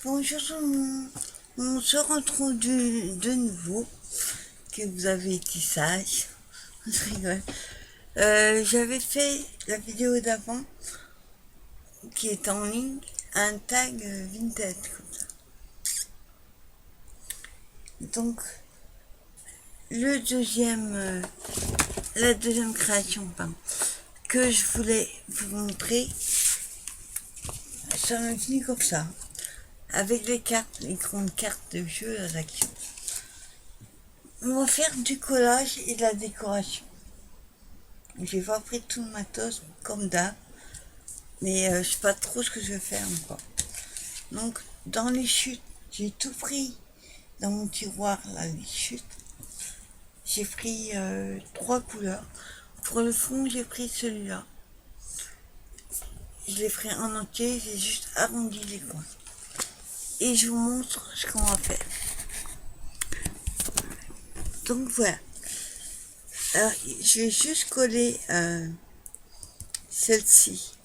Bonjour tout le monde, on se retrouve de nouveau, que vous avez été sage, je rigole. J'avais fait la vidéo d'avant, qui est en ligne, un tag vintage comme ça. Donc, la deuxième création, pardon, que je voulais vous montrer, ça m'a fini comme ça, avec les cartes, les grandes cartes de jeu à l'action. On va faire du collage et de la décoration. J'ai pas pris tout le matos comme d'hab, mais je sais pas trop ce que je vais faire encore. Donc dans les chutes, j'ai tout pris dans mon tiroir là, les chutes. J'ai pris 3 couleurs. Pour le fond, j'ai pris celui-là. Je l'ai pris en entier, j'ai juste arrondi les coins. Et je vous montre ce qu'on va faire. Donc voilà. Alors, je vais juste coller celle-ci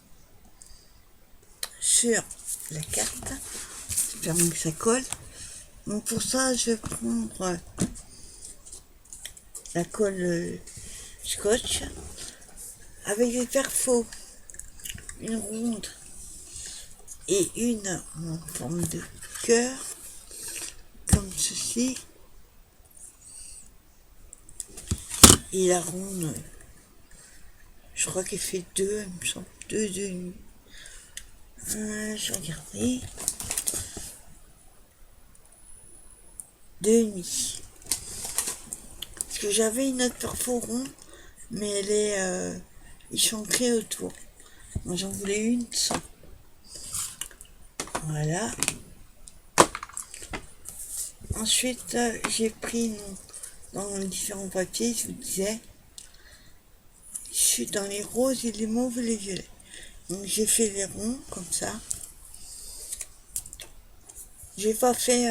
sur la carte. J'espère que ça colle. Donc pour ça, je vais prendre la colle scotch avec des perfos, une ronde et une en forme de cœur, comme ceci. Et la ronde, je crois qu'elle fait 2, il me semble, 2,5. Je vais regarder. 2,5. Parce que j'avais une autre perfo rond, mais elle est échancrée autour. Moi j'en voulais une sans. Voilà. Ensuite, j'ai pris dans différents papiers, je vous disais, je suis dans les roses et les mauves et les violets. Donc j'ai fait les ronds comme ça. J'ai pas fait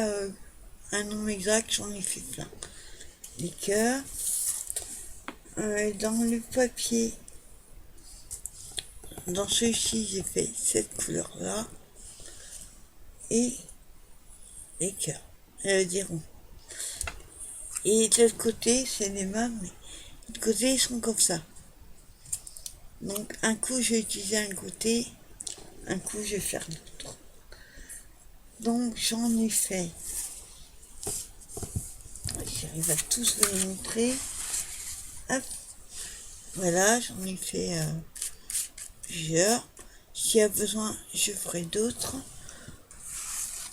un nom exact, j'en ai fait plein. Les cœurs. Dans le papier, dans celui-ci, j'ai fait cette couleur-là. Et les cœurs. Des ronds. Et de l'autre côté, c'est les mêmes, mais de l'autre côté, ils sont comme ça. Donc un coup, je vais utiliser un côté, un coup, je vais faire l'autre. Donc j'en ai fait. J'arrive à tous vous les montrer. Hop. Voilà, j'en ai fait plusieurs. S'il y a besoin, je ferai d'autres.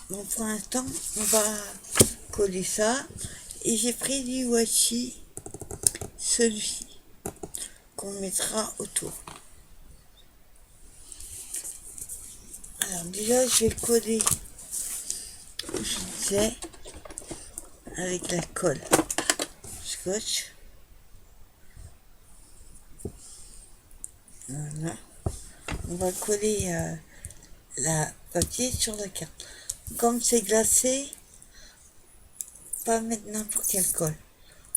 Bon, pour l'instant, on va coller ça. Et j'ai pris du washi, celui-ci, qu'on mettra autour. Alors déjà, je vais coller, comme je disais, avec la colle scotch. Voilà. On va coller la papier sur la carte. Comme c'est glacé, pas mettre n'importe quelle colle.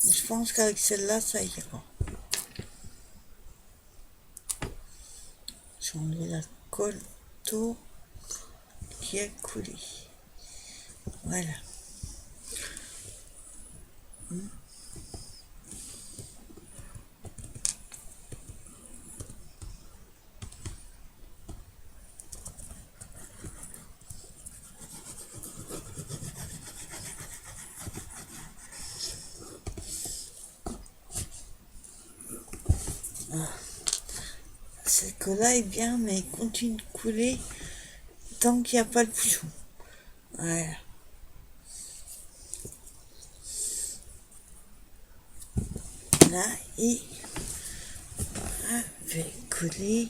Je pense qu'avec celle-là, ça ira. J'ai enlevé la colle autour qui a coulé. Voilà. Cette colle-là est bien, mais elle continue de couler tant qu'il n'y a pas le bouchon. Voilà. Là, et je vais coller.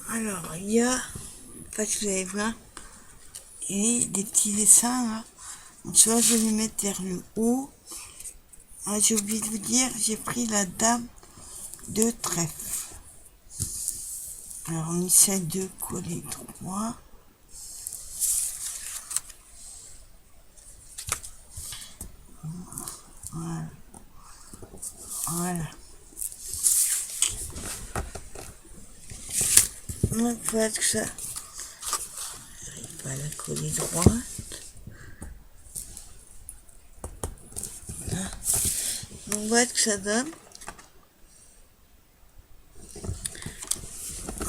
Alors, il y a, pas que vous allez voir, et des petits dessins là. Donc, soit je vais les mettre vers le haut. Ah, j'ai oublié de vous dire, j'ai pris la dame de trèfle. Alors, on essaie de coller droit. Voilà. Voilà. Donc voilà que ça. J'arrive pas à la coller droite. Voilà. Donc voilà que ça donne.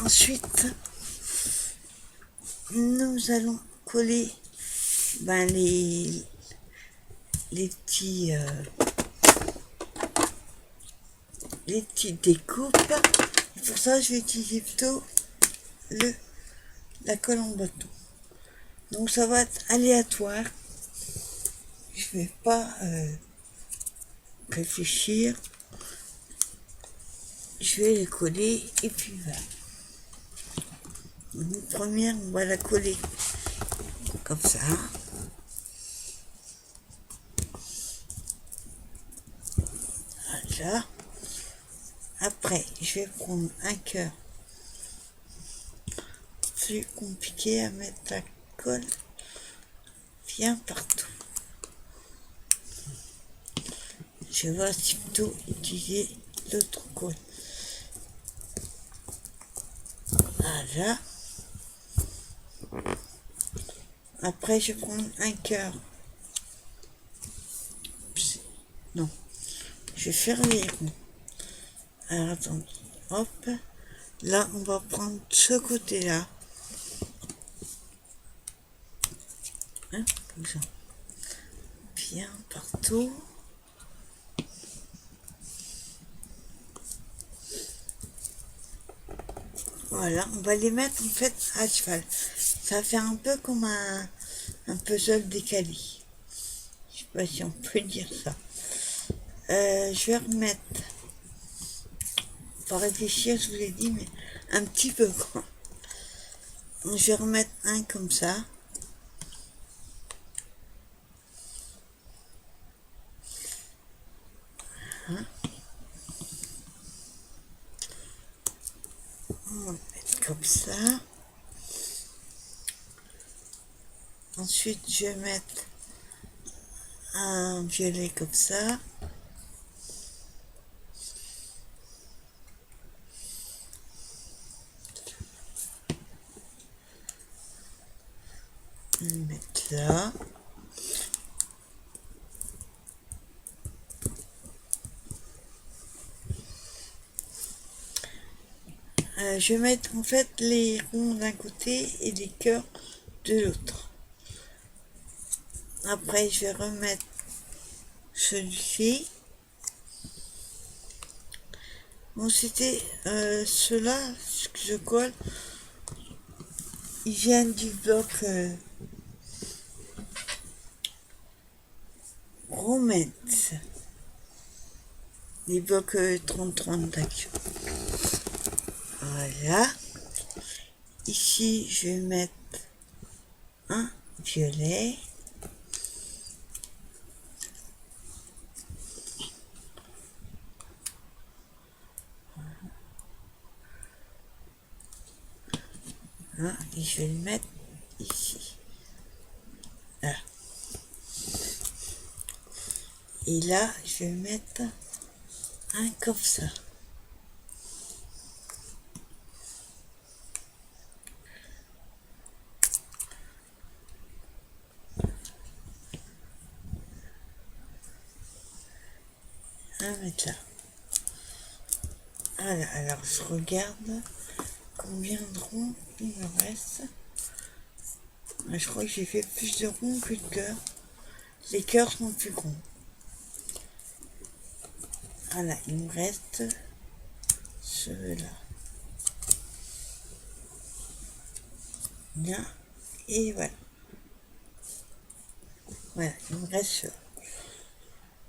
Ensuite, nous allons coller les petits découpes. Et pour ça, je vais utiliser plutôt la colle en bâton. Donc ça va être aléatoire. Je vais pas réfléchir. Je vais les coller et puis voilà. Une première, on va la coller comme ça. Voilà. Après, je vais prendre un cœur. C'est compliqué à mettre la colle bien partout. Je vais aussi plutôt utiliser l'autre colle. Voilà. Après, je vais prendre un cœur. Non. Je vais faire les ronds. Alors, attendez. Hop. Là, on va prendre ce côté-là. Hein, comme ça. Bien partout. Voilà, on va les mettre en fait à cheval. Ça fait un peu comme un puzzle décalé. Je sais pas si on peut dire ça. Je vais remettre, pas réfléchir, je vous l'ai dit, mais un petit peu quoi. Je vais remettre un comme ça. Hein, on va mettre comme ça. Ensuite, je vais mettre un violet comme ça. Je vais mettre là. Je vais mettre en fait les ronds d'un côté et les cœurs de l'autre. Après, je vais remettre celui-ci. Bon, c'était ceux-là, ce que je colle, ils viennent du bloc Romance. Les blocs 30-30 d'action. Voilà. Ici, je vais mettre un violet. Hein, et je vais le mettre ici. Là. Et là, je vais mettre un comme ça. Un mettre là. Voilà, alors je regarde combien de ronds il me reste. Je crois que j'ai fait plus de ronds que de cœurs. Les cœurs sont plus grands. Voilà, il me reste ceux-là. Bien, et voilà. Voilà, il me reste ceux.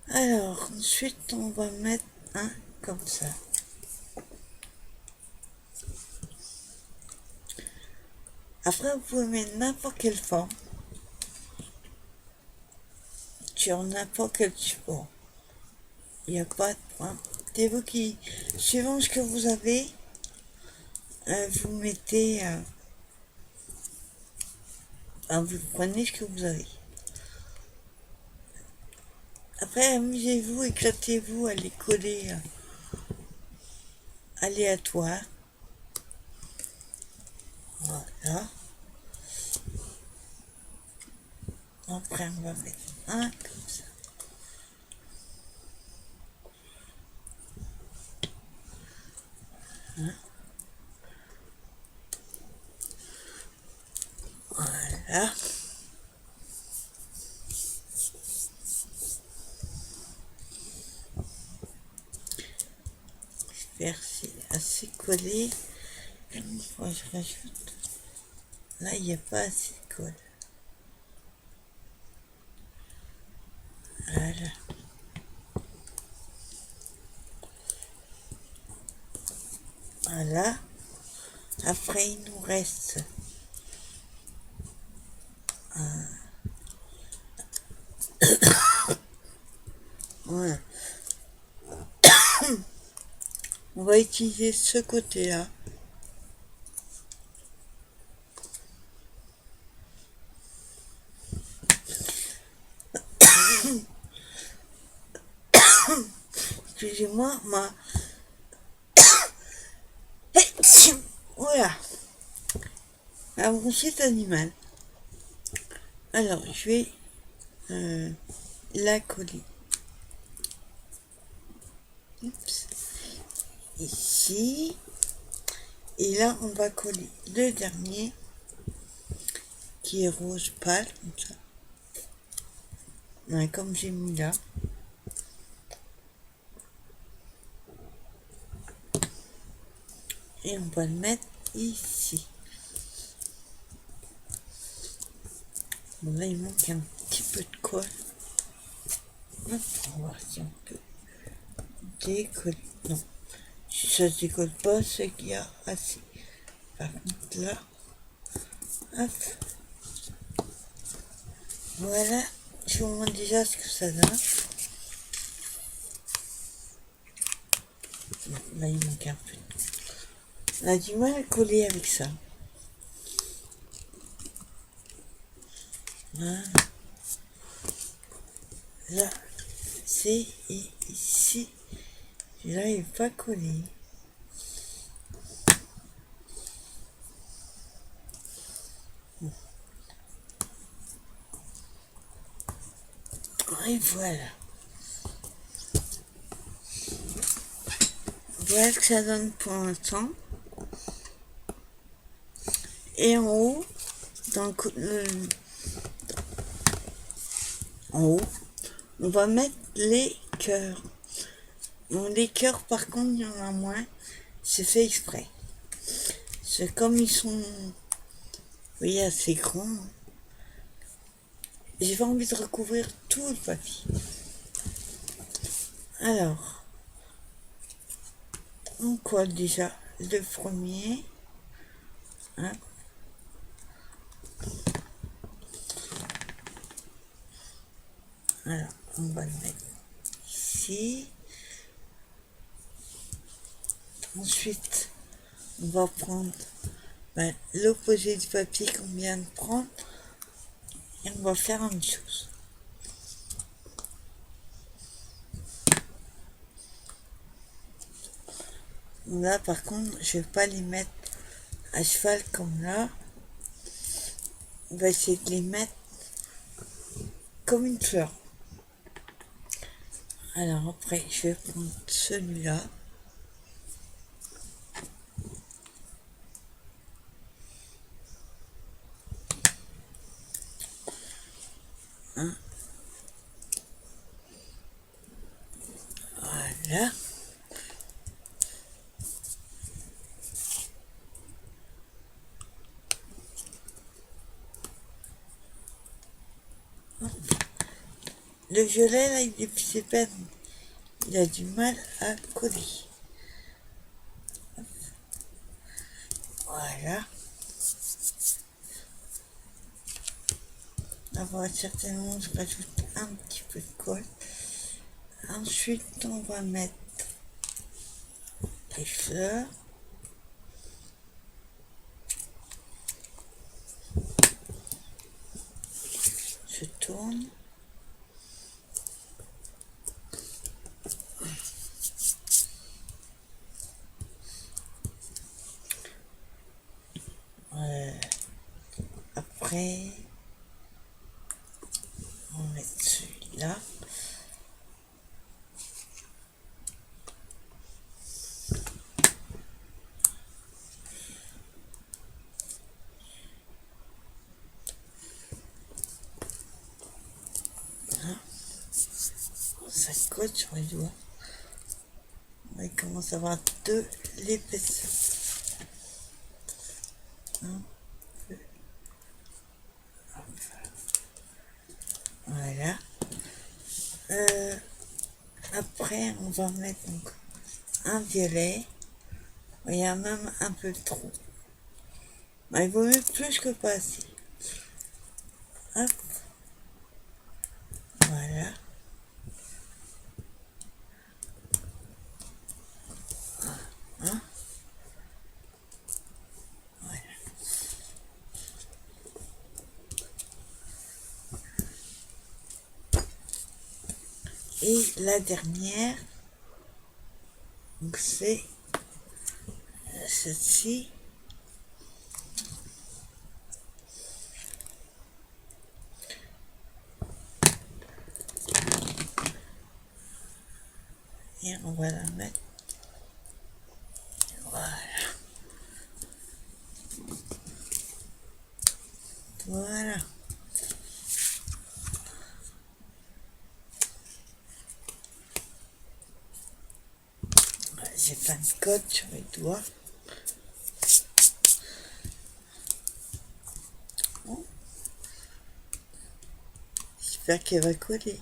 Alors, ensuite, on va mettre un comme ça. Après, vous pouvez mettre n'importe quelle forme sur n'importe quel support. Il n'y a pas de point. C'est vous qui, suivant ce que vous avez, vous mettez, vous prenez ce que vous avez. Après, amusez-vous, éclatez-vous à les coller aléatoires. Voilà. Après, on va mettre un comme ça. Voilà. J'espère que c'est assez collé. Une fois, je rajoute. Là, il n'y a pas assez de colle. Voilà. Voilà. Après, il nous reste voilà. On va utiliser ce côté-là. Excusez-moi, voilà, ma bronchite animale. Alors, je vais la coller. Oups. Ici. Et là, on va coller le dernier, qui est rose pâle, comme ça. Ouais, comme j'ai mis là. Et on va le mettre ici. Bon, là, il manque un petit peu de colle. Hop, on va voir si on peut décoller. Non, si ça ne décolle pas, c'est qu'il y a assez. Par contre, là, hop. Voilà, je vous montre déjà ce que ça donne. Là, il manque un peu. On a du mal à coller avec ça. Voilà. Là, c'est ici. Et là, il n'est pas collé. Et voilà. Voilà ce que ça donne pour l'instant. Et en haut, en haut, on va mettre les cœurs. Bon, les cœurs, par contre, il y en a moins. C'est fait exprès. C'est comme ils sont, oui, assez grands. J'ai pas envie de recouvrir tout le papier. Alors, on colle déjà le premier. Hein. Alors, on va le mettre ici. Ensuite, on va prendre l'opposé du papier qu'on vient de prendre et on va faire la même chose. Là, par contre, je vais pas les mettre à cheval comme là. On va essayer de les mettre comme une fleur. Alors après, je vais prendre celui-là. Hein. Voilà. Le violet, là, il a du mal à coller. Voilà. Alors, certainement, je rajoute un petit peu de colle. Ensuite, on va mettre les fleurs. Je tourne. Après, on va mettre celui-là. Ça colle sur les doigts. Il commence à avoir de l'épaisseur. Un peu. Voilà. Après, on va mettre donc un violet. Il y a même un peu trop. Il vaut mieux plus que pas assez. Hop. Voilà. Hein? Voilà. Et la dernière, donc c'est celle-ci. Et on va la mettre. Voilà. Voilà. J'ai plein de colle sur les doigts. Bon. J'espère qu'elle va coller.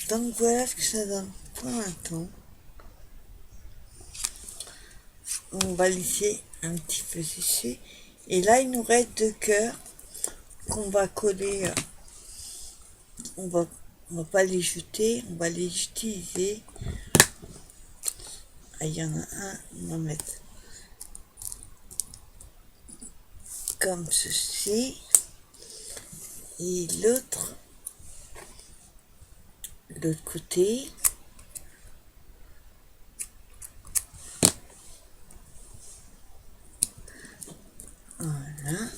Donc voilà ce que ça donne pour l'instant. On va laisser un petit peu sécher. Et là, il nous reste 2 cœurs qu'on va coller. On va pas les jeter, on va les utiliser. Ah, il y en a un, on va mettre comme ceci. Et l'autre, de l'autre côté. Voilà.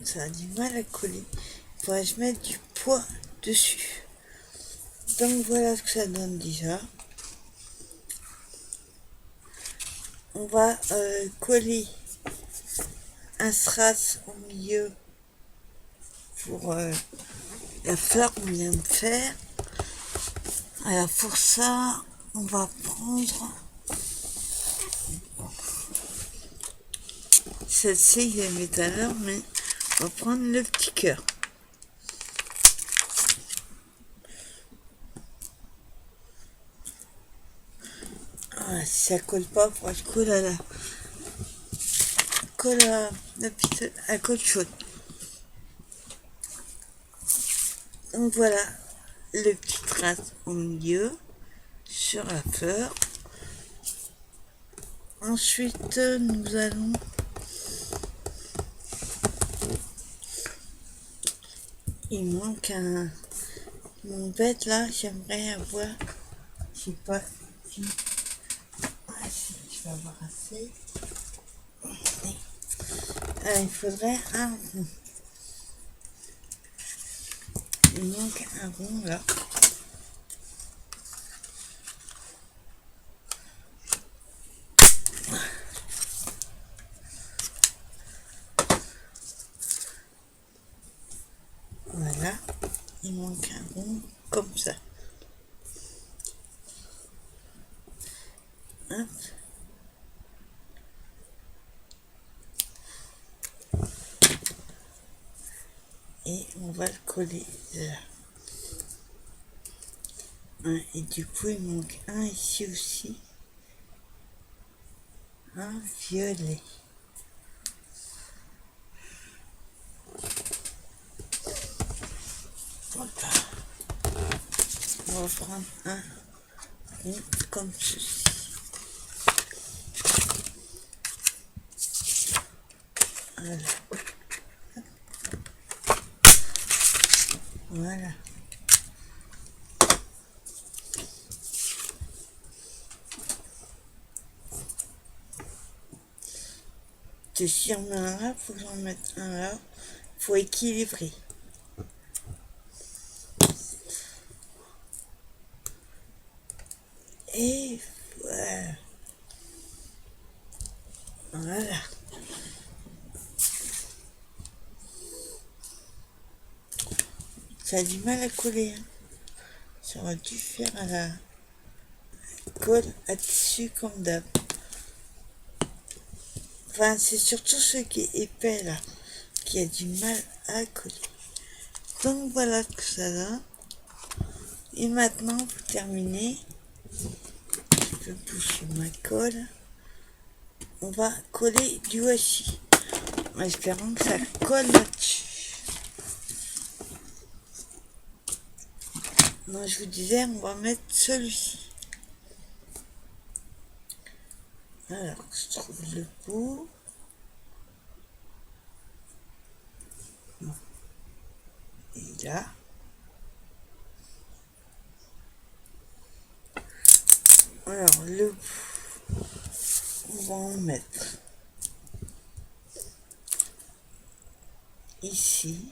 Ça a du mal à coller. Il faudrait que je mette du poids dessus. Donc voilà ce que ça donne déjà. On va coller un strass au milieu pour la fleur qu'on vient de faire. Alors pour ça, on va prendre celle-ci, je l'ai mis tout à l'heure, mais on va prendre le petit cœur. Ah, si ça colle pas, il faudra que je colle à la petite, à la colle chaude. Donc voilà le petit trace au milieu sur la fleur. Ensuite, nous allons il manque un mon bête là, j'aimerais avoir, je sais pas si, si je vais avoir assez. Il faudrait un rond. Il manque un rond là. Voilà, il manque un rond comme ça. Hop. Et on va le coller là. Et du coup, il manque un ici aussi. Un violet. Voilà. On va prendre un rond comme ceci. Voilà. Voilà. Si on met un là, faut que j'en mette un là. Faut équilibrer. Et voilà. Voilà. Ça a du mal à coller. Hein. Ça aurait dû faire à la colle à tissu comme d'hab. Enfin, c'est surtout ce qui est épais là, qui a du mal à coller. Donc voilà ce que ça donne. Et maintenant, pour terminer, je peux boucher ma colle. On va coller du washi, en espérant que ça colle là-dessus. Non, je vous disais, on va mettre celui-ci. Alors, je trouve le bout. Bon. Et là. Alors, le bout, on va en mettre ici.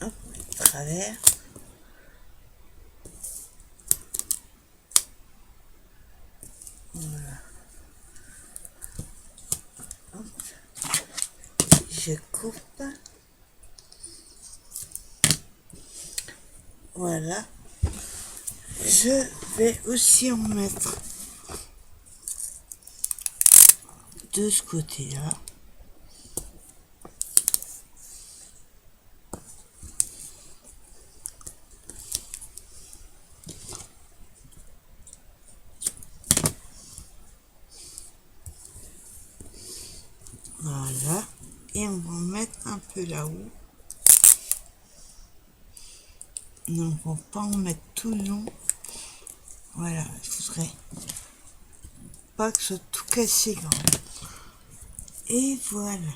Hop, travers. Voilà. Hop. Je coupe. Voilà. Je vais aussi en mettre de ce côté-là. Voilà. Et on va en mettre un peu là-haut. Non, on va pas en mettre tout le long. Voilà, il faudrait pas que ce soit tout cassé quand même. Et voilà.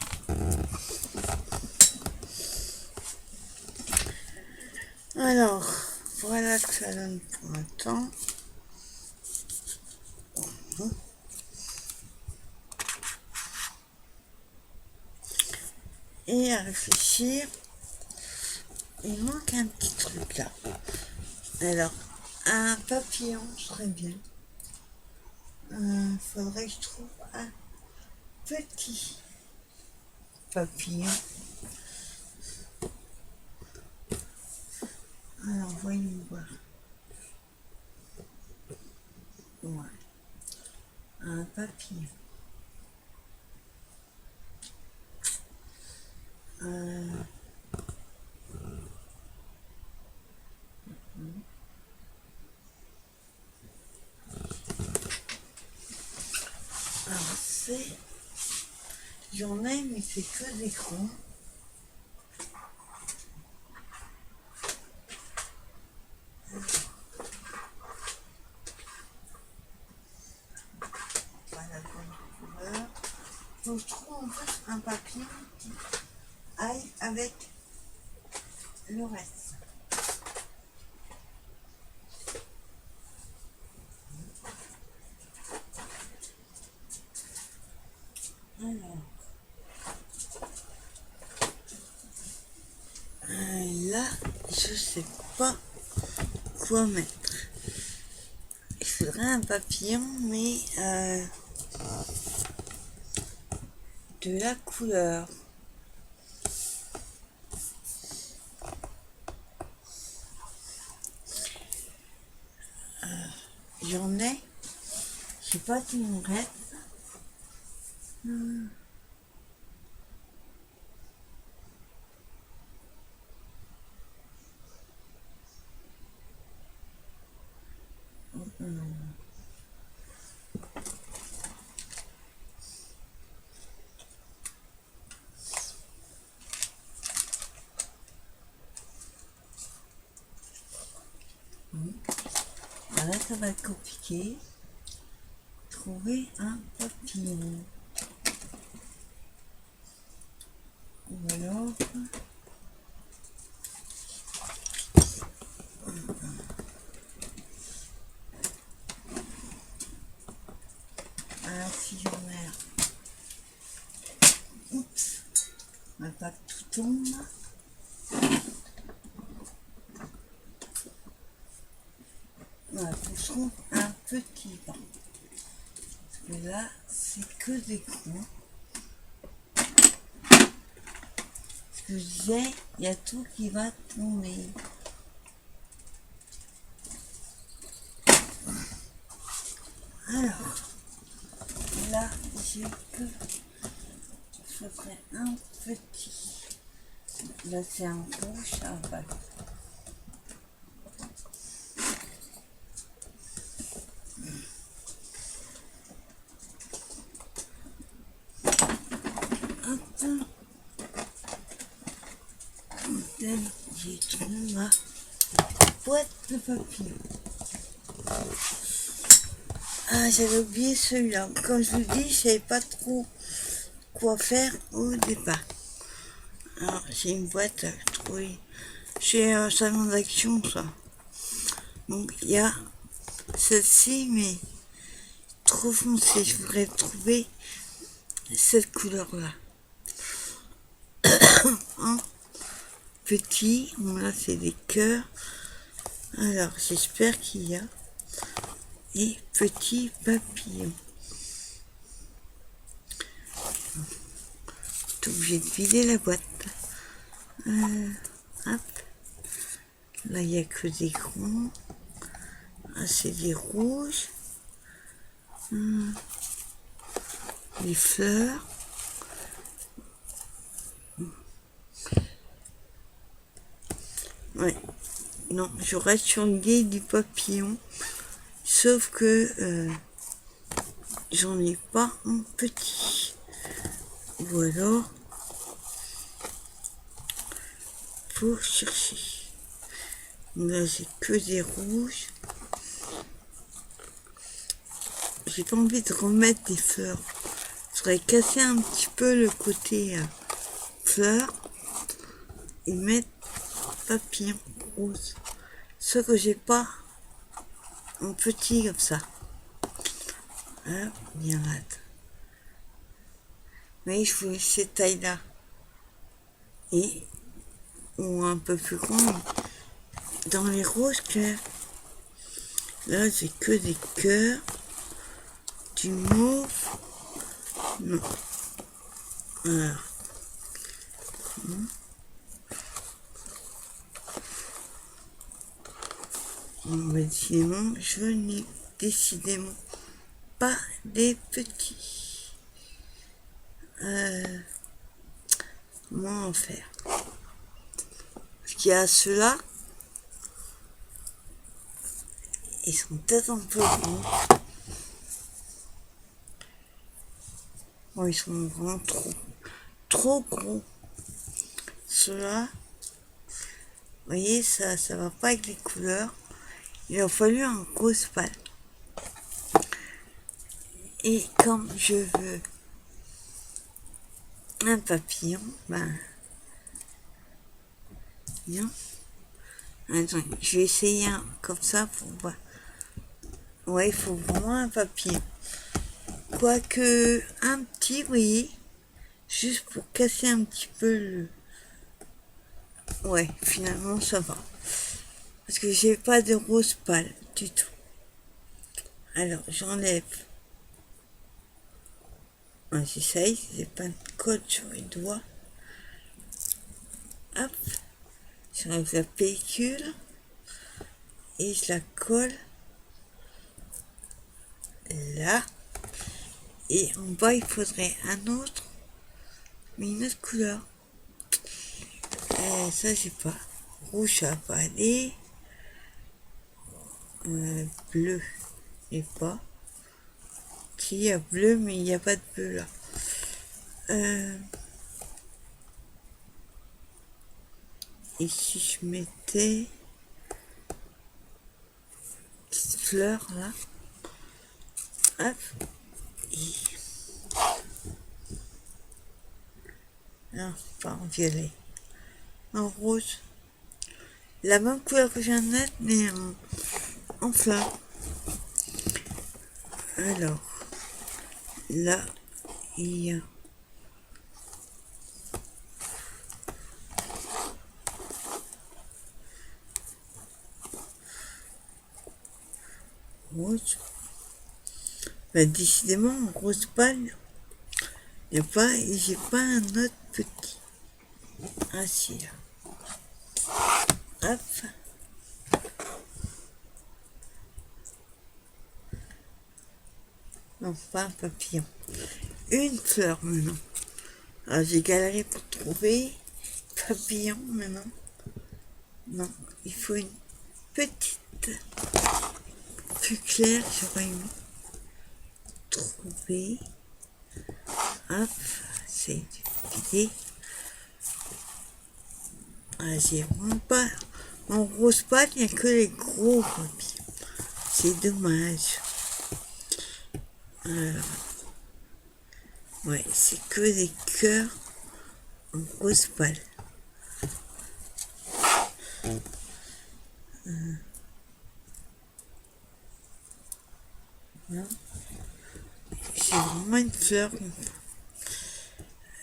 Alors, voilà ce que ça donne pour l'instant. Et à réfléchir, il manque un petit truc là. Alors, un papillon serait bien. Faudrait que je trouve un petit papillon. Alors, voyons voir. Ouais. Un papillon. Alors, c'est... J'en ai, mais c'est que des crons. Voilà la bonne couleur. Donc, je trouve en fait un papillon qui aille avec le reste. Alors, là, je sais pas quoi mettre. Il faudrait un papillon, mais de la couleur. J'en ai. Je sais pas si m'en reste. Alors là, ça va être compliqué. Trouver un papillon. Ou alors... Ah, si j'en ai. Oups. On va pas que tout tombe. Voilà, faut se trouve un petit banc. Parce que là, c'est que des coins. Ce que je disais, il y a tout qui va tomber. Alors, là, j'ai que... Je ferai un petit. Là, c'est un rouge, ça va. Hop. J'ai trouvé ma boîte de papier. Ah, j'avais oublié celui-là. Comme je vous dis, je savais pas trop quoi faire au départ. Alors, j'ai une boîte trouvée chez un salon d'action, ça. Donc, il y a celle-ci, mais trop foncée. Je voudrais trouver cette couleur-là. Hein? Petit, bon, là, c'est des cœurs. Alors, j'espère qu'il y a. Et petit papillon. T'es obligé de vider la boîte. Hop. Là, il n'y a que des grands. Ah, c'est des rouges. Les fleurs. Ouais. Non, je reste sur l'idée du papillon. Sauf que j'en ai pas en petit. Ou alors, faut chercher. Là, j'ai que des rouges. J'ai pas envie de remettre des fleurs. Je voudrais casser un petit peu le côté fleurs et mettre papillon rose. Ce que j'ai pas en petit comme ça. Hein, bien là. Mais je voulais cette taille-là. Et, ou un peu plus grand. Dans les roses clairs. Là, j'ai que des cœurs. Du mauve. Non. Alors. Décidément, je n'ai décidément pas des petits. Comment en faire? Parce qu'il y a ceux-là, ils sont peut-être un peu gros. Bon, ils sont vraiment trop gros. Ceux-là, vous voyez, ça va pas avec les couleurs. Il a fallu un gros spal. Et comme je veux un papillon, ben, bien. Attends, je vais essayer un comme ça pour voir. Ouais, il faut vraiment un papillon. Quoique, un petit, vous voyez, juste pour casser un petit peu le... Ouais, finalement, ça va. Parce que j'ai pas de rose pâle du tout. Alors, j'enlève. Ouais, j'essaye, j'ai pas de colle sur les doigts. Hop, j'enlève la pellicule et je la colle là. Et en bas, il faudrait un autre, mais une autre couleur. Ça, j'ai pas. Rouge, ça va pas aller. Bleu, et pas. Si, il y a bleu, mais il n'y a pas de bleu là. Et si je mettais... fleur là. Hop. Et... non, pas en violet. En rose. La même couleur que j'ai en net, mais en fleur. Alors, là, il y a rose. Bah, décidément, rose pâle, il n'y a pas, j'ai pas un autre petit. Ah si, là. Hop. Non, pas un papillon. Une fleur maintenant. Alors j'ai galéré pour trouver papillon maintenant. Non, il faut une petite plus claire, j'aurais aimé trouver. Hop, c'est vidé. Ah, j'ai vraiment pas. En rose pâle, il n'y a que les gros papillons. C'est dommage. Alors, ouais, c'est que des cœurs en rose pâle. Non. J'ai vraiment une fleur.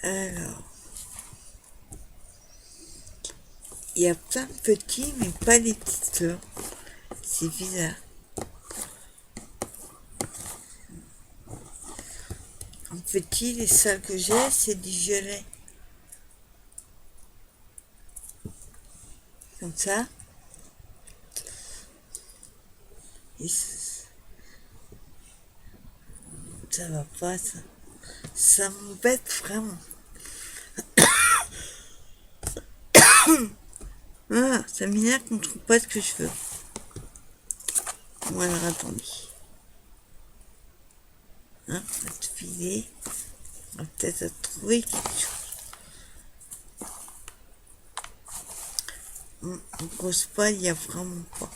Alors, il y a plein de petits, mais pas les petites fleurs. C'est bizarre. En petit, les seuls que j'ai, c'est du violet. Comme ça. Et ça va pas, ça. Ça m'embête vraiment. Ah, ça m'énerve qu'on ne trouve pas ce que je veux. Bon, alors attendez. Hein, on va te filer. On va peut-être trouver quelque chose. En grosse paille, il n'y a vraiment pas.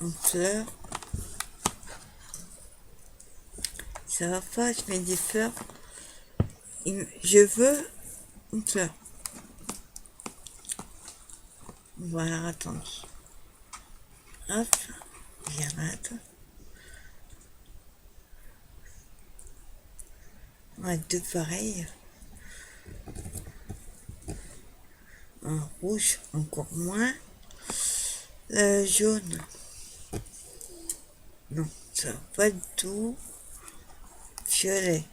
En fleurs. Ça va pas, je mets des fleurs. Je veux une fleur. Voilà, attendez. Hop, il y en a deux. Ouais, deux pareils. Un rouge, encore moins. Jaune. Non, ça va pas du tout. Violet.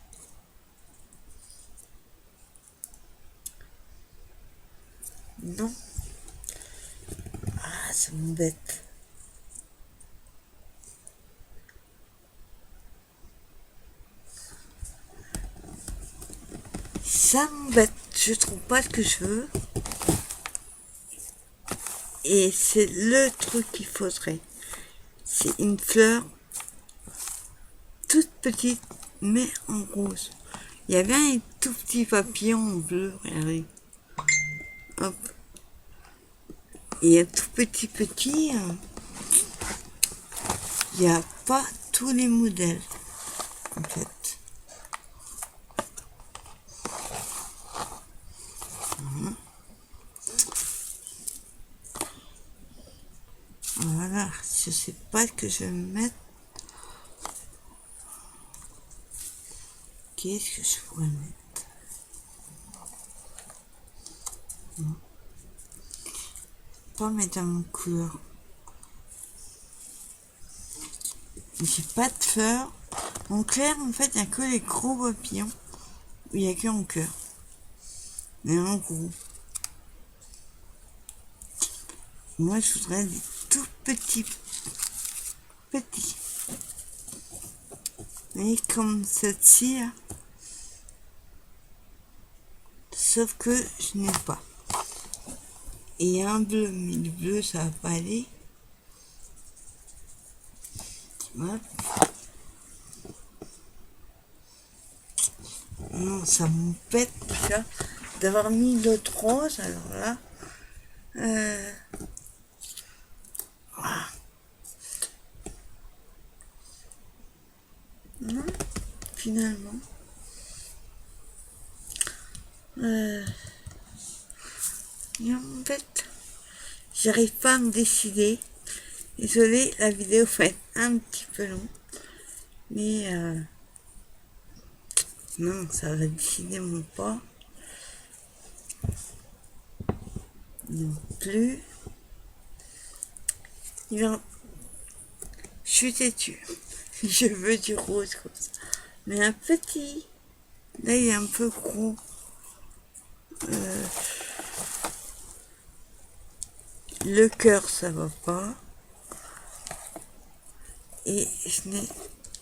Non. Ah, ça m'embête. Ça m'embête. Je trouve pas ce que je veux. Et c'est le truc qu'il faudrait. C'est une fleur toute petite, mais en rose. Il y avait un tout petit papillon en bleu, regardez. Hop. Et un tout petit, il n'y a pas tous les modèles, en fait. Voilà, je sais pas ce que je vais mettre. Qu'est-ce que je pourrais mettre? Non. Pas mettre dans mon couleur. J'ai pas de fleurs. En clair, en fait, il n'y a que les gros papillons. Il n'y a que en cœur. Mais en gros. Moi, je voudrais des tout petits. Et comme celle-ci, là. Sauf que je n'ai pas. Et un bleu, mais le bleu, ça va pas aller. Hop. Non, ça m'embête déjà d'avoir mis l'autre rose, alors là. finalement. Et en fait, j'arrive pas à me décider. Désolée, la vidéo va être un petit peu long. Mais non, ça va décidément pas. Non plus. Je suis têtue. Je veux du rose comme ça. Mais un petit. Là, il est un peu gros. Le cœur, ça va pas. Et je n'ai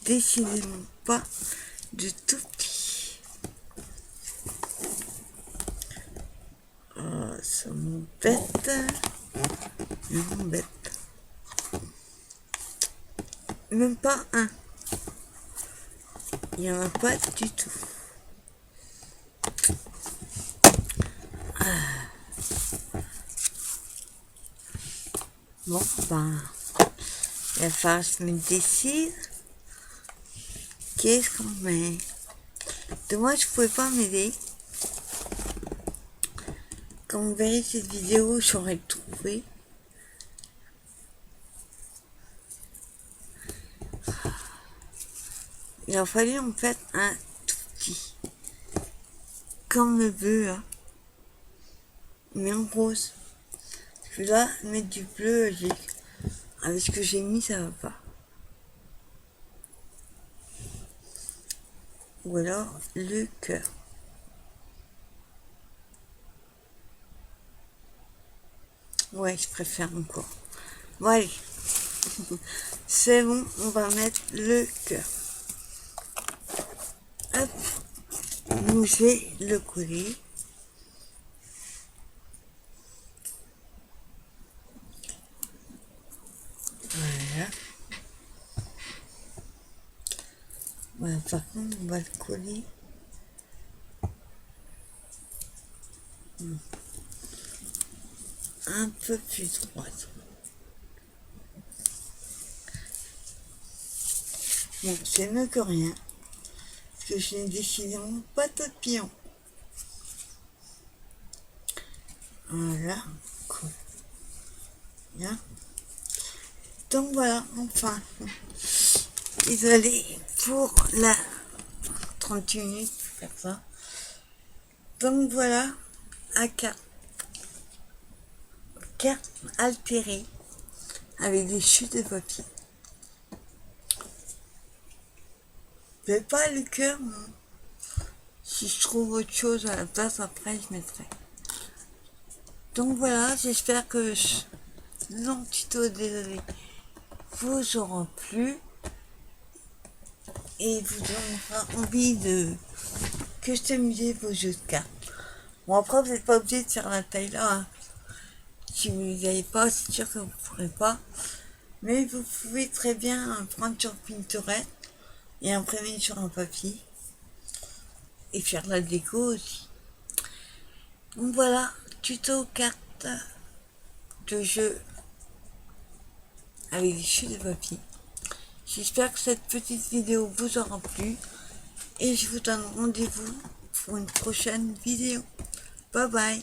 décidément pas de tout petit. Oh, ça m'embête. Ça m'embête. Même pas un. Il n'y en a pas du tout. Bon, ben, il va falloir que je me décide. Qu'est-ce qu'on met? Dommage, je pouvais pas m'aider. Quand vous verrez cette vidéo, j'aurai trouvé. Il a fallu en fait un tout petit. Comme le bleu, hein. Mais en rose. Parce que là, mettre du bleu, avec ce que j'ai mis, ça va pas. Ou alors le cœur. Ouais, je préfère encore. Bon, allez. C'est bon, on va mettre le cœur. Hop. Donc, je vais le coller. Voilà. Voilà, par contre, on va le coller. Un peu plus droite. Bon, c'est mieux que rien. Parce que je n'ai décidément pas de papillon. Voilà. Cool. Bien. Donc voilà, enfin. Désolée pour la 30 minutes pour faire ça. Donc voilà, à carte altérée avec des chutes de papier. Mais pas le cœur, non. Si je trouve autre chose à la place, après je mettrai. Donc voilà, j'espère que long tuto, désolé, vous aura plu et vous donnera envie de customiser vos jeux de cartes. Bon, après, vous n'êtes pas obligé de faire la taille là. Hein. Si vous ne les avez pas, c'est sûr que vous ne pourrez pas. Mais vous pouvez très bien prendre sur Pinterest et imprimer sur un papier. Et faire la déco aussi. Donc voilà, tuto cartes de jeu avec des chutes de papier. J'espère que cette petite vidéo vous aura plu. Et je vous donne rendez-vous pour une prochaine vidéo. Bye bye.